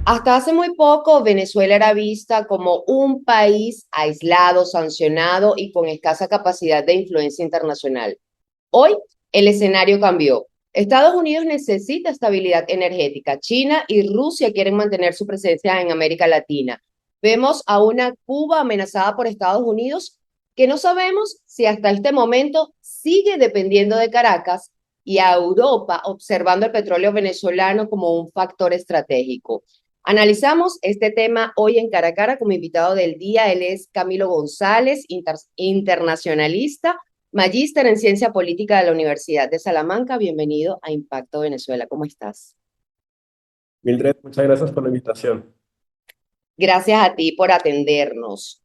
Hasta hace muy poco, Venezuela era vista como un país aislado, sancionado y con escasa capacidad de influencia internacional. Hoy, el escenario cambió. Estados Unidos necesita estabilidad energética. China y Rusia quieren mantener su presencia en América Latina. Vemos a una Cuba amenazada por Estados Unidos que no sabemos si hasta este momento sigue dependiendo de Caracas y a Europa observando el petróleo venezolano como un factor estratégico. Analizamos este tema hoy en Cara a Cara como invitado del día. Él es Camilo González, internacionalista, magíster en Ciencia Política de la Universidad de Salamanca. Bienvenido a Impacto Venezuela. ¿Cómo estás? Mildred, muchas gracias por la invitación. Gracias a ti por atendernos.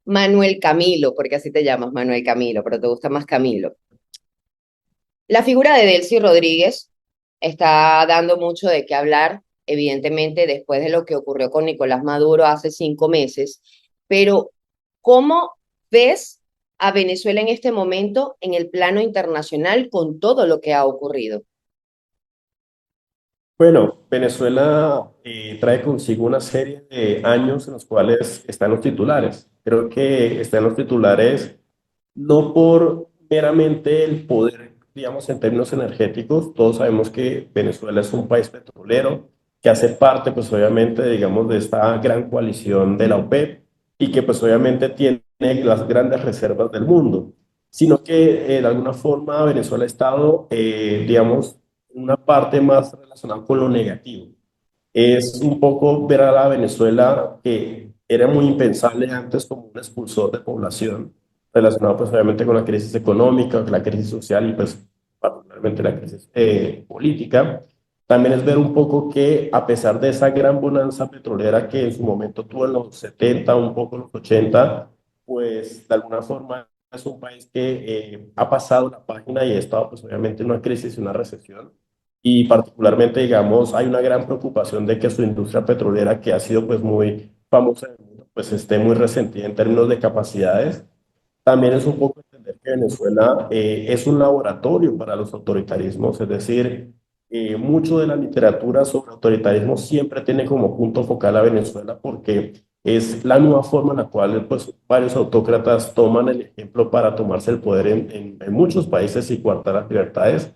Manuel Camilo, porque así te llamas Manuel Camilo, pero te gusta más Camilo. La figura de Delcy Rodríguez está dando mucho de qué hablar, evidentemente después de lo que ocurrió con Nicolás Maduro hace 5 meses, pero ¿cómo ves a Venezuela en este momento en el plano internacional con todo lo que ha ocurrido? Bueno, Venezuela trae consigo una serie de años en los cuales están los titulares. Creo que están los titulares no por meramente el poder, digamos, en términos energéticos. Todos sabemos que Venezuela es un país petrolero que hace parte, pues obviamente, digamos, de esta gran coalición de la OPEP y que, pues obviamente, tiene las grandes reservas del mundo, sino que de alguna forma Venezuela ha estado, digamos, en una parte más relacionada con lo negativo. Es un poco ver a la Venezuela que era muy impensable antes como un expulsor de población, relacionado pues obviamente con la crisis económica, con la crisis social y pues particularmente la crisis política. También es ver un poco que a pesar de esa gran bonanza petrolera que en su momento tuvo en los 70, un poco en los 80, pues de alguna forma es un país que ha pasado la página y ha estado pues obviamente en una crisis y una recesión y particularmente, digamos, hay una gran preocupación de que su industria petrolera, que ha sido pues muy famosa en el mundo, pues esté muy resentida en términos de capacidades. También es un poco entender que Venezuela es un laboratorio para los autoritarismos, es decir, mucho de la literatura sobre autoritarismo siempre tiene como punto focal a Venezuela porque es la nueva forma en la cual pues, varios autócratas toman el ejemplo para tomarse el poder en muchos países y coartar las libertades.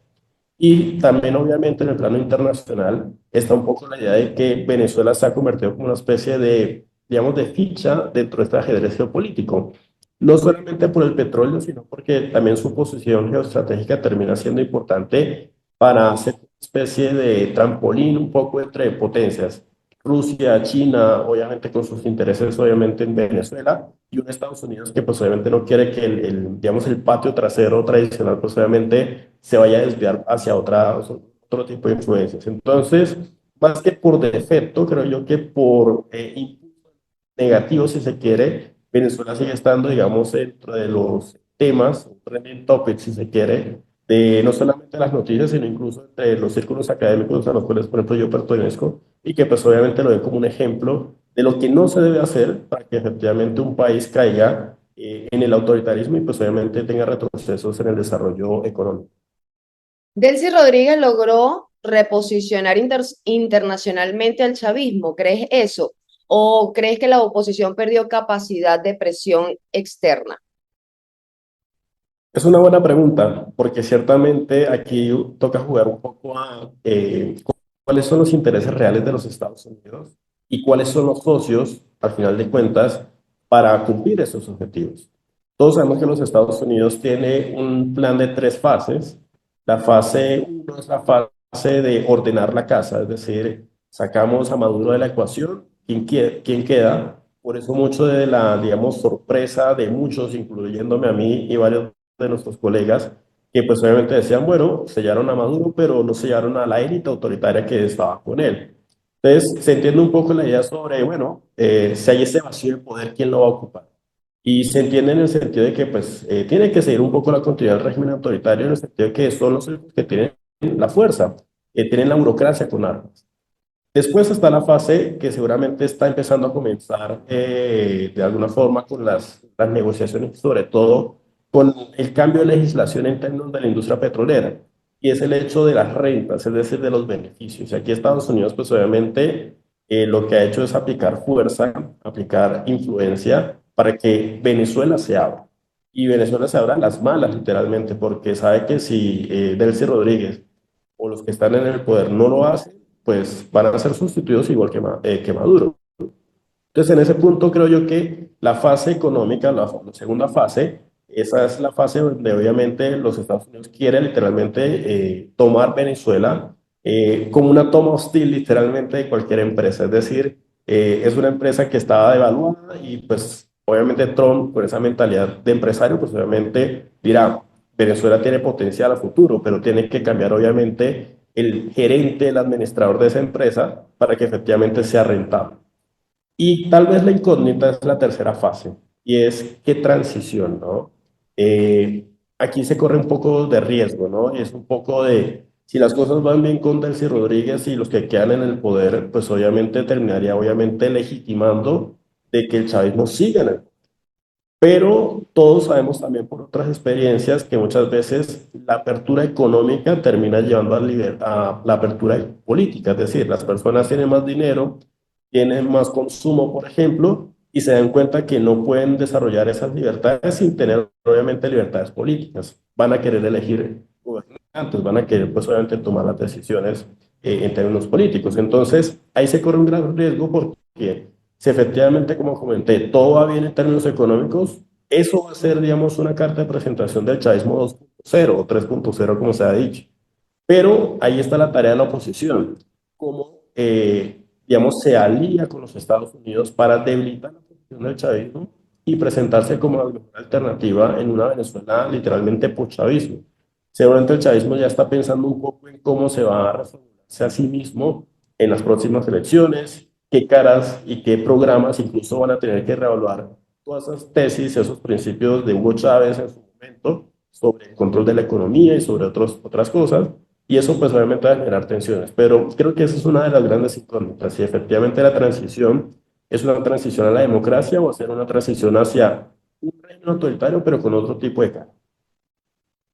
Y también, obviamente, en el plano internacional está un poco la idea de que Venezuela se ha convertido como una especie de, digamos, de ficha dentro de este ajedrez geopolítico. No solamente por el petróleo, sino porque también su posición geoestratégica termina siendo importante para hacer una especie de trampolín un poco entre potencias. Rusia, China, obviamente con sus intereses, obviamente, en Venezuela, y un Estados Unidos que pues obviamente no quiere que digamos, el patio trasero tradicional pues obviamente se vaya a desviar hacia otro tipo de influencias. Entonces, más que por defecto, creo yo que por impulso negativo, si se quiere, Venezuela sigue estando, digamos, dentro de los temas, trending topics, si se quiere, de no solamente las noticias, sino incluso entre los círculos académicos a los cuales, por ejemplo, yo pertenezco, y que pues obviamente lo ven como un ejemplo de lo que no se debe hacer para que efectivamente un país caiga en el autoritarismo y pues obviamente tenga retrocesos en el desarrollo económico. Delcy Rodríguez logró reposicionar internacionalmente al chavismo. ¿Crees eso? ¿O crees que la oposición perdió capacidad de presión externa? Es una buena pregunta, porque ciertamente aquí toca jugar un poco a cuáles son los intereses reales de los Estados Unidos y cuáles son los socios, al final de cuentas, para cumplir esos objetivos. Todos sabemos que los Estados Unidos tiene un plan de tres fases. La fase uno es la fase de ordenar la casa, es decir, sacamos a Maduro de la ecuación, ¿quién queda? Por eso mucho de la, digamos, sorpresa de muchos, incluyéndome a mí y varios de nuestros colegas, que pues obviamente decían, bueno, sellaron a Maduro, pero no sellaron a la élite autoritaria que estaba con él. Entonces, se entiende un poco la idea sobre, bueno, si hay ese vacío de poder, ¿quién lo va a ocupar? Y se entiende en el sentido de que pues tiene que seguir un poco la continuidad del régimen autoritario en el sentido de que son los únicos que tienen la fuerza, que tienen la burocracia con armas. Después está la fase que seguramente está empezando a comenzar de alguna forma con las negociaciones, sobre todo con el cambio de legislación en términos de la industria petrolera, y es el hecho de las rentas, es decir, de los beneficios. Y aquí Estados Unidos, pues obviamente lo que ha hecho es aplicar fuerza, aplicar influencia para que Venezuela se abra. Y Venezuela se abra a las malas, literalmente, porque sabe que si Delcy Rodríguez o los que están en el poder no lo hacen, pues van a ser sustituidos igual que Maduro. Entonces, en ese punto creo yo que la fase económica, la segunda fase, esa es la fase donde obviamente los Estados Unidos quieren literalmente tomar Venezuela como una toma hostil literalmente de cualquier empresa. Es decir, es una empresa que estaba devaluada y pues obviamente Trump con esa mentalidad de empresario pues obviamente dirá, Venezuela tiene potencial a futuro, pero tiene que cambiar obviamente el gerente, el administrador de esa empresa para que efectivamente sea rentable. Y tal vez la incógnita es la tercera fase, y es qué transición, ¿no? Aquí se corre un poco de riesgo, ¿no? Es un poco de, si las cosas van bien con Delcy Rodríguez y los que quedan en el poder, pues obviamente terminaría, obviamente, legitimando de que el chavismo siga en el poder. Pero todos sabemos también por otras experiencias que muchas veces la apertura económica termina llevando a la apertura política, es decir, las personas tienen más dinero, tienen más consumo, por ejemplo, y se dan cuenta que no pueden desarrollar esas libertades sin tener, obviamente, libertades políticas. Van a querer elegir gobernantes, van a querer, pues, obviamente, tomar las decisiones en términos políticos. Entonces, ahí se corre un gran riesgo porque si efectivamente, como comenté, todo va bien en términos económicos, eso va a ser, digamos, una carta de presentación del chavismo 2.0 o 3.0, como se ha dicho. Pero ahí está la tarea de la oposición, cómo, digamos, se alía con los Estados Unidos para debilitar la posición del chavismo y presentarse como la mejor alternativa en una Venezuela literalmente post-chavismo. Seguramente el chavismo ya está pensando un poco en cómo se va a reformularse a sí mismo en las próximas elecciones, qué caras y qué programas incluso van a tener que reevaluar todas esas tesis, esos principios de Hugo Chávez en su momento sobre el control de la economía y sobre otras cosas. Y eso pues obviamente va a generar tensiones, pero creo que esa es una de las grandes incógnitas, si efectivamente la transición es una transición a la democracia o hacer una transición hacia un régimen autoritario pero con otro tipo de cara.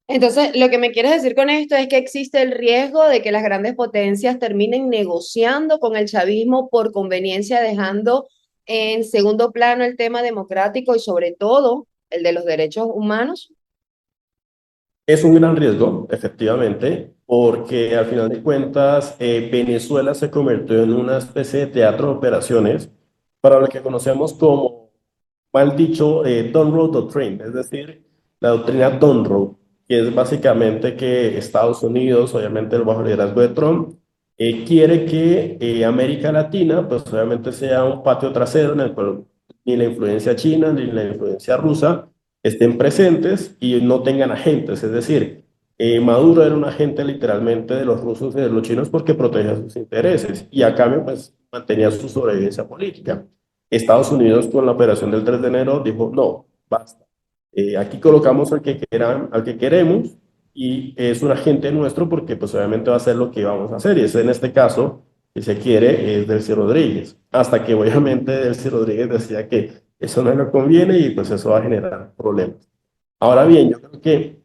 Entonces, lo que me quieres decir con esto es que existe el riesgo de que las grandes potencias terminen negociando con el chavismo por conveniencia, dejando en segundo plano el tema democrático y sobre todo el de los derechos humanos. Es un gran riesgo, efectivamente, porque al final de cuentas Venezuela se convirtió en una especie de teatro de operaciones para lo que conocemos como, mal dicho, Road Doctrine, es decir, la doctrina Road, que es básicamente que Estados Unidos, obviamente bajo el liderazgo de Trump, quiere que América Latina, pues obviamente sea un patio trasero en el cual ni la influencia china ni la influencia rusa estén presentes y no tengan agentes. Es decir, Maduro era un agente literalmente de los rusos y de los chinos porque protegía sus intereses y a cambio pues mantenía su sobrevivencia política. Estados Unidos con la operación del 3 de enero dijo, no, basta. Aquí colocamos al que queremos y es un agente nuestro porque pues obviamente va a hacer lo que vamos a hacer y es en este caso que se quiere es Delcy Rodríguez. Hasta que obviamente Delcy Rodríguez decía que eso no le conviene y pues eso va a generar problemas. Ahora bien, yo creo que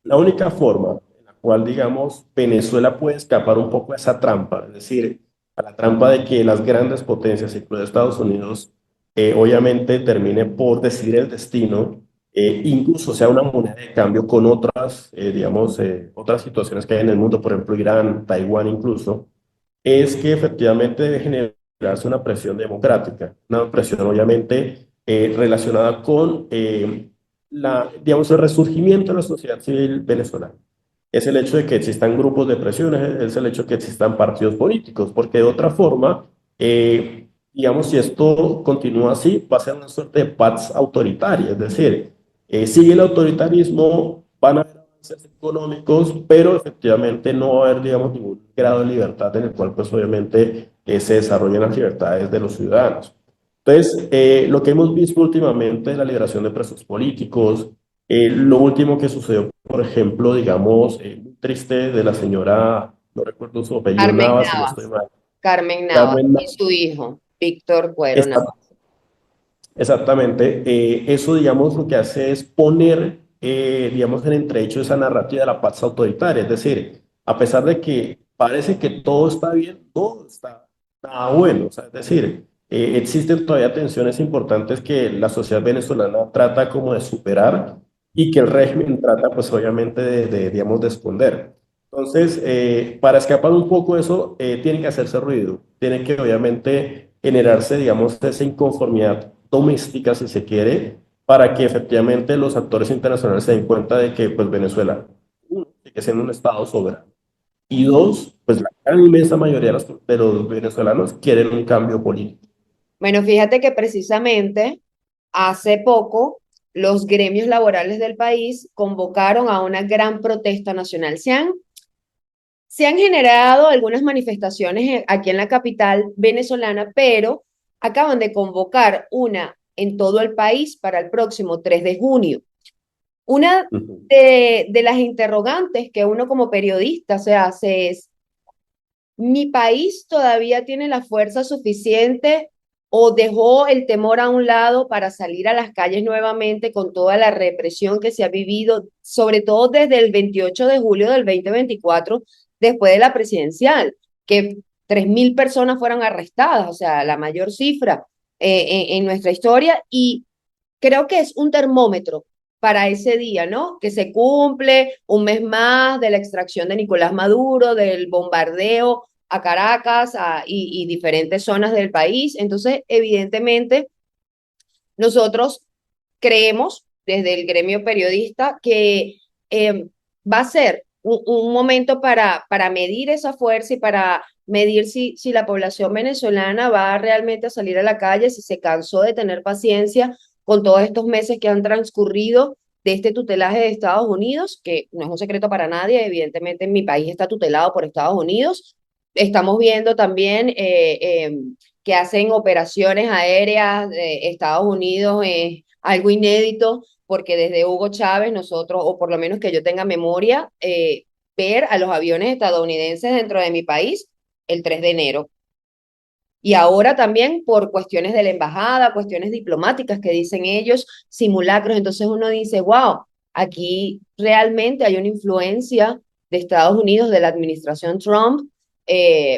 la única forma en la cual, digamos, Venezuela puede escapar un poco a esa trampa, es decir, a la trampa de que las grandes potencias, incluido Estados Unidos, obviamente termine por decidir el destino, incluso sea una moneda de cambio con otras, digamos, otras situaciones que hay en el mundo, por ejemplo, Irán, Taiwán incluso, es que efectivamente debe generarse una presión democrática, una presión obviamente relacionada con digamos, el resurgimiento de la sociedad civil venezolana. Es el hecho de que existan grupos de presión, es el hecho de que existan partidos políticos, porque de otra forma, digamos, si esto continúa así, va a ser una suerte de paz autoritaria, es decir, sigue el autoritarismo, van a haber avances económicos, pero efectivamente no va a haber, digamos, ningún grado de libertad en el cual, pues obviamente, se desarrollen las libertades de los ciudadanos. Entonces, lo que hemos visto últimamente es la liberación de presos políticos, lo último que sucedió, por ejemplo, digamos, muy triste de la señora, no recuerdo su apellido, Carmen Navas, si no estoy Navas, mal, Carmen Navas Carmen y su hijo, Víctor Cuero Navas. Navas. Exactamente. Eso, digamos, lo que hace es poner, digamos, en entredicho esa narrativa de la paz autoritaria. Es decir, a pesar de que parece que todo está bien, todo está. nada bueno. O sea, es decir, existen todavía tensiones importantes que la sociedad venezolana trata como de superar y que el régimen trata, pues obviamente, digamos, de esconder. Entonces, para escapar un poco de eso, tiene que hacerse ruido, tiene que obviamente generarse, digamos, esa inconformidad doméstica, si se quiere, para que efectivamente los actores internacionales se den cuenta de que, pues, Venezuela, uno, sigue siendo un estado soberano. Y dos, pues la gran inmensa mayoría de los venezolanos quieren un cambio político. Bueno, fíjate que precisamente hace poco los gremios laborales del país convocaron a una gran protesta nacional. Se han generado algunas manifestaciones aquí en la capital venezolana, pero acaban de convocar una en todo el país para el próximo 3 de junio. Una Ujú. de las interrogantes que uno como periodista se hace es, ¿mi país todavía tiene la fuerza suficiente o dejó el temor a un lado para salir a las calles nuevamente con toda la represión que se ha vivido, sobre todo desde el 28 de julio del 2024, después de la presidencial, que 3.000 personas fueron arrestadas, o sea, la mayor cifra en nuestra historia? Y creo que es un termómetro para ese día, ¿no? Que se cumple un mes más de la extracción de Nicolás Maduro, del bombardeo a Caracas y diferentes zonas del país. Entonces, evidentemente, nosotros creemos desde el gremio periodista que va a ser un momento para medir esa fuerza y para medir si la población venezolana va realmente a salir a la calle, si se cansó de tener paciencia con todos estos meses que han transcurrido de este tutelaje de Estados Unidos, que no es un secreto para nadie, evidentemente mi país está tutelado por Estados Unidos. Estamos viendo también que hacen operaciones aéreas de Estados Unidos, algo inédito, porque desde Hugo Chávez nosotros, o por lo menos que yo tenga memoria, ver a los aviones estadounidenses dentro de mi país el 3 de enero. Y ahora también por cuestiones de la embajada, cuestiones diplomáticas que dicen ellos, simulacros. Entonces uno dice, wow, aquí realmente hay una influencia de Estados Unidos, de la administración Trump,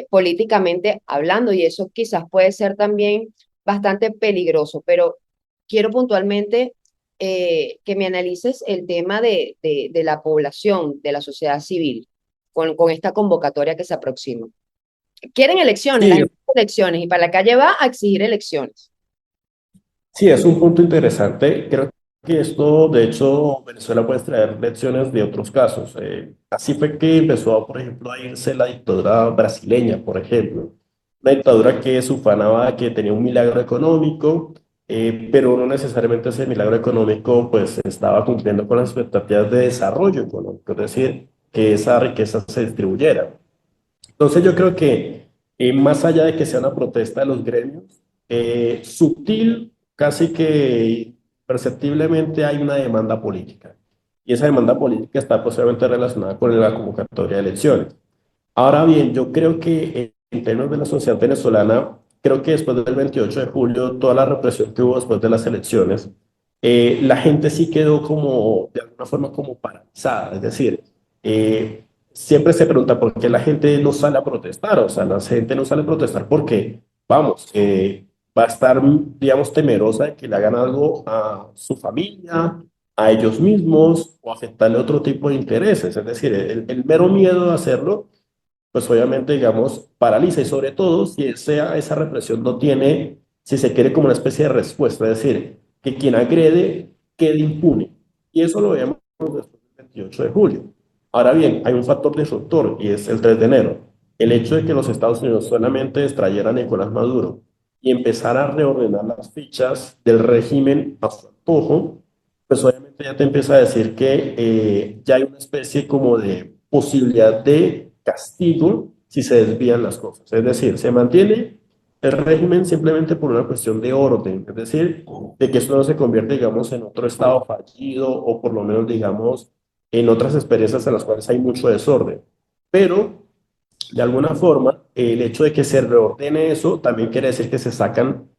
políticamente hablando, y eso quizás puede ser también bastante peligroso. Pero quiero puntualmente que me analices el tema de la población, de la sociedad civil, con esta convocatoria que se aproxima. Quieren elecciones, la Sí, gente quiere elecciones y para la calle va a exigir elecciones. sí, es un punto interesante. Creo que esto, de hecho, Venezuela puede traer lecciones de otros casos. Así fue que empezó, por ejemplo, a irse la dictadura brasileña, por ejemplo. Una dictadura que se ufanaba que tenía un milagro económico, pero no necesariamente ese milagro económico pues estaba cumpliendo con las expectativas de desarrollo económico, es decir, que esa riqueza se distribuyera. Entonces yo creo que más allá de que sea una protesta de los gremios, sutil, casi que perceptiblemente hay una demanda política. Y esa demanda política está posiblemente relacionada con la convocatoria de elecciones. Ahora bien, yo creo que en términos de la sociedad venezolana, creo que después del 28 de julio, toda la represión que hubo después de las elecciones, la gente sí quedó como, de alguna forma, como paralizada. Es decir, eh, siempre se pregunta por qué la gente no sale a protestar. O sea, la gente no sale a protestar porque, vamos, va a estar, digamos, temerosa de que le hagan algo a su familia, a ellos mismos o afectarle otro tipo de intereses. Es decir, el mero miedo de hacerlo pues obviamente, digamos, paraliza y sobre todo si esa represión no tiene, si se quiere, como una especie de respuesta, es decir, que quien agrede quede impune. Y eso lo vemos después del 28 de julio. Ahora bien, hay un factor disruptor y es el 3 de enero. El hecho de que los Estados Unidos solamente extrayeran a Nicolás Maduro y empezar a reordenar las fichas del régimen a su antojo, pues obviamente ya te empieza a decir que ya hay una especie como de posibilidad de castigo si se desvían las cosas. Es decir, se mantiene el régimen simplemente por una cuestión de orden, es decir, de que esto no se convierte, digamos, en otro estado fallido o por lo menos, digamos, en otras experiencias en las cuales hay mucho desorden. Pero, de alguna forma, el hecho de que se reordene eso también quiere decir que se sacan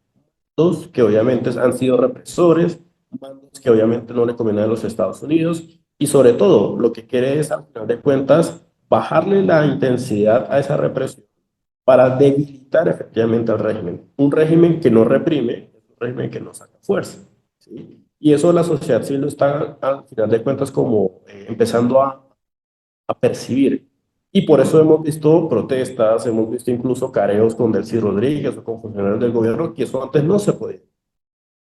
mandos que obviamente han sido represores, mandos que obviamente no le convienen a los Estados Unidos y sobre todo lo que quiere es, al final de cuentas, bajarle la intensidad a esa represión para debilitar efectivamente al régimen. Un régimen que no reprime, es un régimen que no saca fuerza. ¿Sí? Y eso la sociedad sí lo está, al final de cuentas, como empezando a percibir. Y por eso hemos visto protestas, hemos visto incluso careos con Delcy Rodríguez o con funcionarios del gobierno, que eso antes no se podía.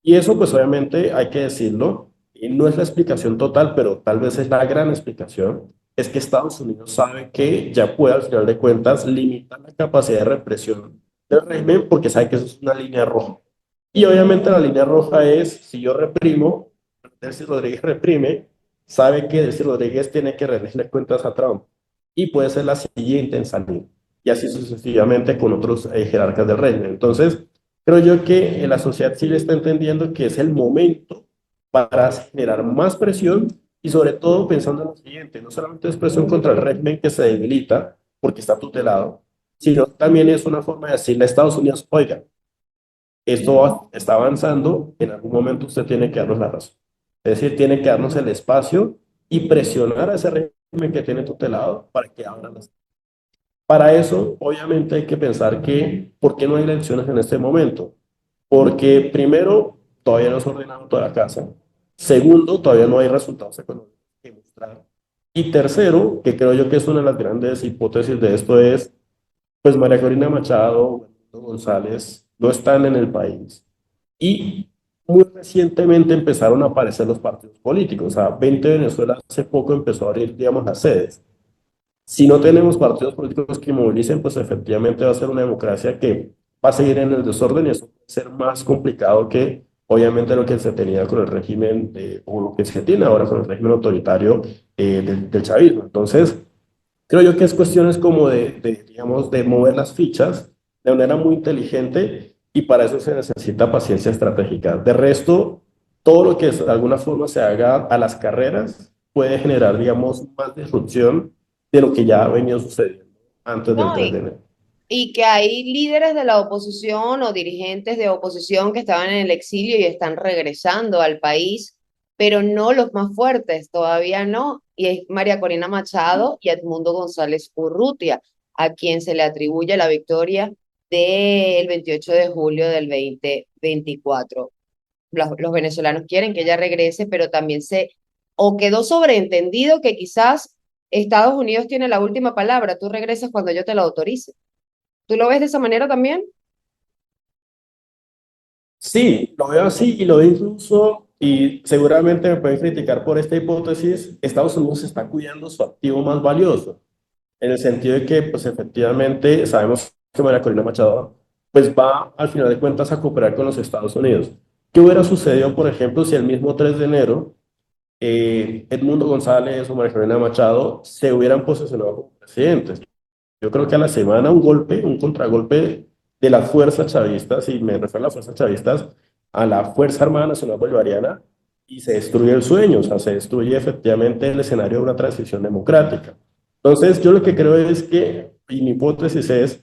Y eso, pues obviamente hay que decirlo, y no es la explicación total, pero tal vez es la gran explicación, es que Estados Unidos sabe que ya puede, al final de cuentas, limitar la capacidad de represión del régimen porque sabe que eso es una línea roja. Y obviamente la línea roja es, si yo reprimo, Delcy Rodríguez reprime, sabe que Delcy Rodríguez tiene que rendirle cuentas a Trump y puede ser la siguiente en salir. Y así sucesivamente con otros jerarcas del régimen. Entonces, creo yo que la sociedad sí le está entendiendo que es el momento para generar más presión y sobre todo pensando en lo siguiente, no solamente es presión contra el régimen que se debilita porque está tutelado, sino también es una forma de decirle a Estados Unidos, oiga, esto está avanzando, en algún momento usted tiene que darnos la razón. Es decir, tiene que darnos el espacio y presionar a ese régimen que tiene tutelado para que abra las. Para eso, obviamente, hay que pensar que, ¿por qué no hay elecciones en este momento? Porque primero, todavía no se ha ordenado toda la casa. Segundo, todavía no hay resultados económicos que mostrar. Y tercero, que creo yo que es una de las grandes hipótesis de esto es, pues María Corina Machado, Bernardo González, no están en el país. Y muy recientemente empezaron a aparecer los partidos políticos. O sea, 20 Venezuela hace poco empezó a abrir, digamos, las sedes. Si no tenemos partidos políticos que movilicen, pues efectivamente va a ser una democracia que va a seguir en el desorden y eso puede ser más complicado que obviamente lo que se tenía con el régimen o lo que se tiene ahora con el régimen autoritario del chavismo. Entonces, creo yo que es cuestiones como digamos, de mover las fichas de manera muy inteligente y para eso se necesita paciencia estratégica. De resto, todo lo que de alguna forma se haga a las carreras puede generar, digamos, más disrupción de lo que ya ha venido sucediendo antes del No, 3 de enero. y que hay líderes de la oposición o dirigentes de oposición que estaban en el exilio y están regresando al país, pero no los más fuertes, todavía no. Y es María Corina Machado y Edmundo González Urrutia, a quien se le atribuye la victoria del 28 de julio del 2024. Los venezolanos quieren que ella regrese, pero también o quedó sobreentendido que quizás Estados Unidos tiene la última palabra, tú regresas cuando yo te lo autorice. ¿Tú lo ves de esa manera también? Sí, lo veo así y lo veo incluso, y seguramente me pueden criticar por esta hipótesis, Estados Unidos está cuidando su activo más valioso, en el sentido de que, pues efectivamente, sabemos que María Corina Machado, pues va al final de cuentas a cooperar con los Estados Unidos. ¿Qué hubiera sucedido, por ejemplo, si el mismo 3 de enero Edmundo González o María Corina Machado se hubieran posicionado como presidentes? Yo creo que a la semana un golpe, un contragolpe de las fuerzas chavistas, y me refiero a las fuerzas chavistas, a la Fuerza Armada Nacional Bolivariana, y se destruye el sueño, o sea, se destruye efectivamente el escenario de una transición democrática. Entonces, yo lo que creo es que, y mi hipótesis es,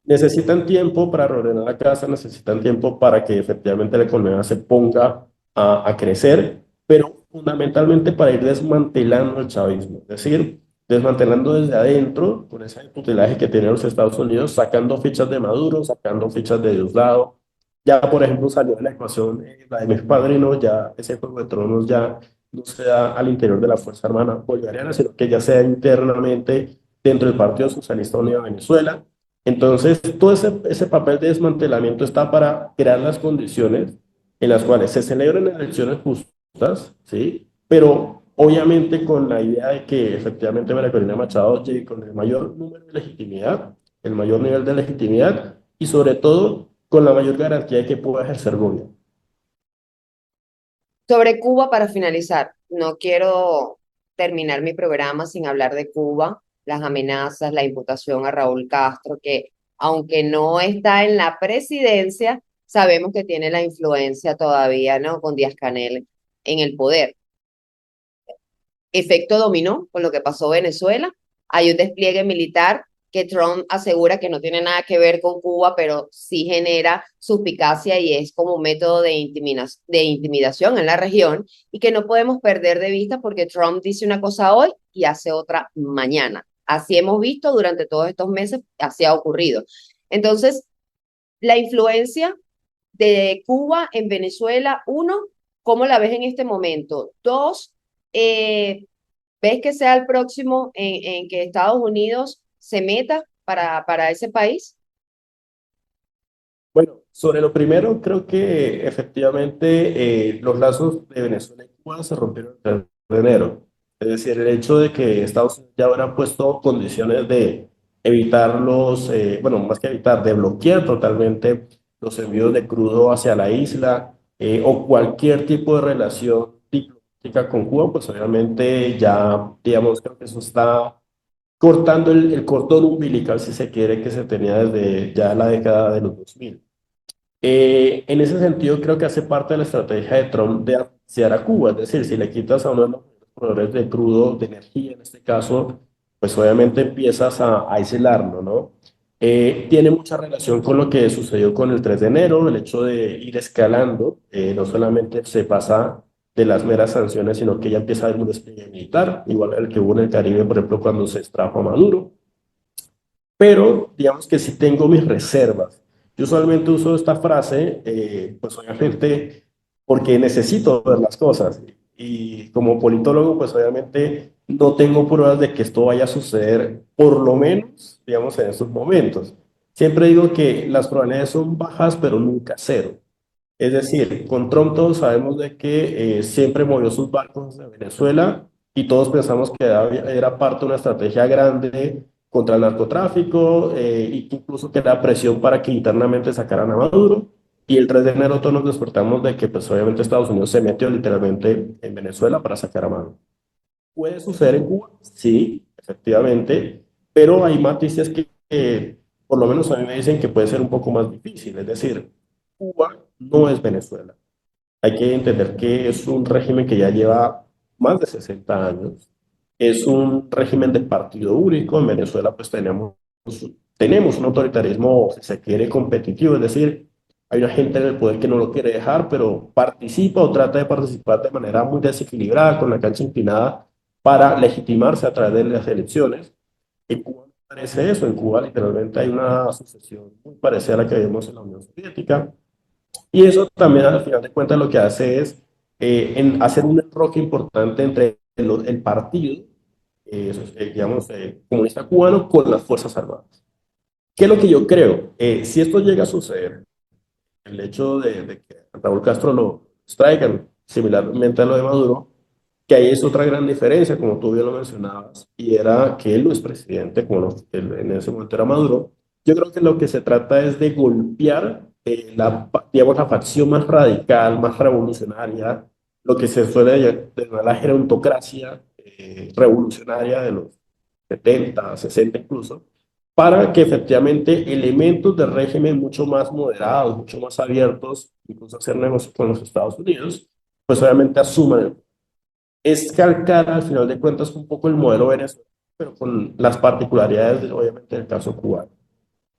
necesitan tiempo para reordenar la casa, necesitan tiempo para que efectivamente la economía se ponga a crecer, pero fundamentalmente para ir desmantelando el chavismo, es decir, desmantelando desde adentro, con ese tutelaje que tienen los Estados Unidos, sacando fichas de Maduro, sacando fichas de Diosdado. Ya, por ejemplo, salió de la ecuación la de mis padrinos, ya ese juego de tronos ya no se da al interior de la Fuerza Armada Bolivariana, sino que ya sea internamente dentro del Partido Socialista Unido de Venezuela. Entonces, todo ese papel de desmantelamiento está para crear las condiciones en las cuales se celebren elecciones justas, ¿sí? Pero obviamente con la idea de que efectivamente María Corina Machado llegue con el mayor número de legitimidad, el mayor nivel de legitimidad y sobre todo con la mayor garantía de que pueda ejercer gobierno. Sobre Cuba, para finalizar, no quiero terminar mi programa sin hablar de Cuba, las amenazas, la imputación a Raúl Castro, que aunque no está en la presidencia, sabemos que tiene la influencia todavía, ¿no? Con Díaz-Canel en el poder. Efecto dominó con lo que pasó en Venezuela. Hay un despliegue militar que Trump asegura que no tiene nada que ver con Cuba, pero sí genera suspicacia y es como un método de intimidación en la región y que no podemos perder de vista porque Trump dice una cosa hoy y hace otra mañana. Así hemos visto durante todos estos meses, así ha ocurrido. Entonces, la influencia de Cuba en Venezuela, uno, ¿cómo la ves en este momento? Dos, ¿ves que sea el próximo en que Estados Unidos se meta para ese país? Bueno, sobre lo primero, creo que efectivamente los lazos de Venezuela y Cuba se rompieron el 3 de enero. Es decir, el hecho de que Estados Unidos ya habrá puesto condiciones de evitar bueno, más que evitar, de bloquear totalmente los envíos de crudo hacia la isla o cualquier tipo de relación diplomática con Cuba, pues obviamente ya, digamos, creo que eso está cortando el cordón umbilical, si se quiere, que se tenía desde ya la década de los 2000. En ese sentido, creo que hace parte de la estrategia de Trump de asfixiar a Cuba, es decir, si le quitas a uno de los proveedores de crudo, de energía en este caso, pues obviamente empiezas a aislarlo, ¿no? Tiene mucha relación con lo que sucedió con el 3 de enero, el hecho de ir escalando, no solamente se pasa de las meras sanciones, sino que ya empieza a haber un despliegue militar, igual el que hubo en el Caribe, por ejemplo, cuando se extrajo a Maduro, pero digamos que sí tengo mis reservas. Yo usualmente uso esta frase, pues obviamente porque necesito ver las cosas y como politólogo, pues obviamente no tengo pruebas de que esto vaya a suceder, por lo menos, digamos, en estos momentos. Siempre digo que las probabilidades son bajas, pero nunca cero. Es decir, con Trump todos sabemos de que siempre movió sus barcos de Venezuela y todos pensamos que era parte de una estrategia grande contra el narcotráfico y que incluso que era presión para que internamente sacaran a Maduro. Y el 3 de enero todos nos despertamos de que pues obviamente Estados Unidos se metió literalmente en Venezuela para sacar a Maduro. ¿Puede suceder en Cuba? Sí, efectivamente, pero hay matices que por lo menos a mí me dicen que puede ser un poco más difícil. Es decir, Cuba no es Venezuela. Hay que entender que es un régimen que ya lleva más de 60 años. Es un régimen de partido único. En Venezuela pues tenemos un autoritarismo, si se quiere, competitivo. Es decir, hay una gente en el poder que no lo quiere dejar, pero participa o trata de participar de manera muy desequilibrada, con la cancha inclinada, para legitimarse a través de las elecciones. En Cuba no parece eso. En Cuba literalmente hay una sucesión muy parecida a la que vemos en la Unión Soviética y eso también al final de cuentas lo que hace es hacer un enroque importante entre el partido, digamos, comunista cubano con las Fuerzas Armadas. ¿Qué es lo que yo creo? Si esto llega a suceder, el hecho de que Raúl Castro lo traigan, similarmente a lo de Maduro, que ahí es otra gran diferencia, como tú bien lo mencionabas, y era que él no es presidente, como en ese momento era Maduro. Yo creo que lo que se trata es de golpear digamos, la facción más radical, más revolucionaria, lo que se suele denominar la gerontocracia revolucionaria de los 70, 60 incluso, para que efectivamente elementos del régimen mucho más moderados, mucho más abiertos, incluso hacer negocios con los Estados Unidos, pues obviamente asuman. Es calcar al final de cuentas un poco el modelo venezolano, pero con las particularidades, obviamente, del caso cubano.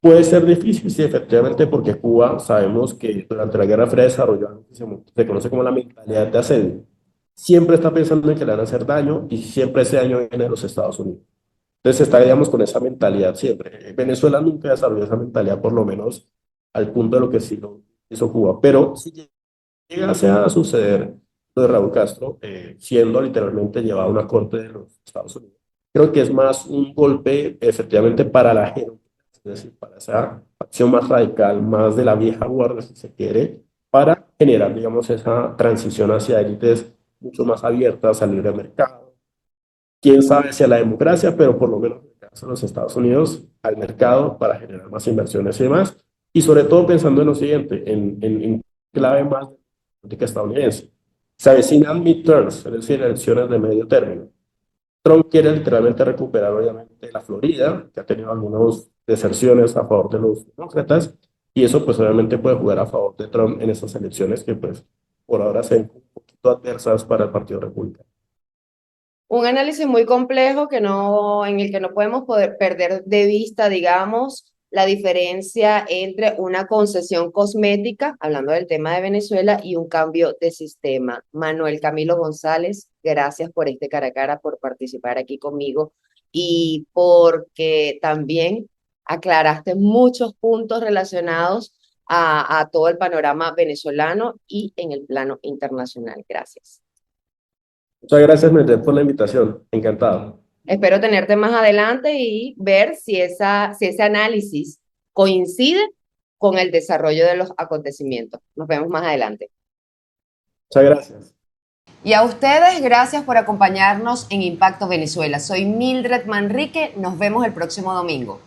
Puede ser difícil, sí, efectivamente, porque Cuba sabemos que durante la Guerra Fría desarrolló algo que se conoce como la mentalidad de asedio. Siempre está pensando en que le van a hacer daño y siempre ese daño viene de los Estados Unidos. Entonces está, digamos, con esa mentalidad siempre. Venezuela nunca desarrolló esa mentalidad, por lo menos al punto de lo que sí lo hizo Cuba. Pero si llegase a suceder lo de Raúl Castro, siendo literalmente llevado a una corte de los Estados Unidos, creo que es más un golpe efectivamente para la gente, es decir, para esa acción más radical, más de la vieja guardia, si se quiere, para generar, digamos, esa transición hacia élites mucho más abiertas al libre mercado. Quién sabe si a la democracia, pero por lo menos en el caso de los Estados Unidos, al mercado para generar más inversiones y demás. Y sobre todo pensando en lo siguiente, en clave más de la política estadounidense. Se avecinan midterms, es decir, elecciones de medio término. Trump quiere literalmente recuperar, obviamente, la Florida, que ha tenido algunas deserciones a favor de los demócratas, y eso, pues, obviamente puede jugar a favor de Trump en esas elecciones que, pues, por ahora se ven un poquito adversas para el Partido Republicano. Un análisis muy complejo en el que no podemos perder de vista, digamos, la diferencia entre una concesión cosmética, hablando del tema de Venezuela, y un cambio de sistema. Manuel Camilo González, gracias por este cara a cara, por participar aquí conmigo y porque también Aclaraste muchos puntos relacionados a todo el panorama venezolano y en el plano internacional. Gracias. Muchas gracias, Mildred, por la invitación. Encantado. Espero tenerte más adelante y ver si ese análisis coincide con el desarrollo de los acontecimientos. Nos vemos más adelante. Muchas gracias. Y a ustedes, gracias por acompañarnos en Impacto Venezuela. Soy Mildred Manrique. Nos vemos el próximo domingo.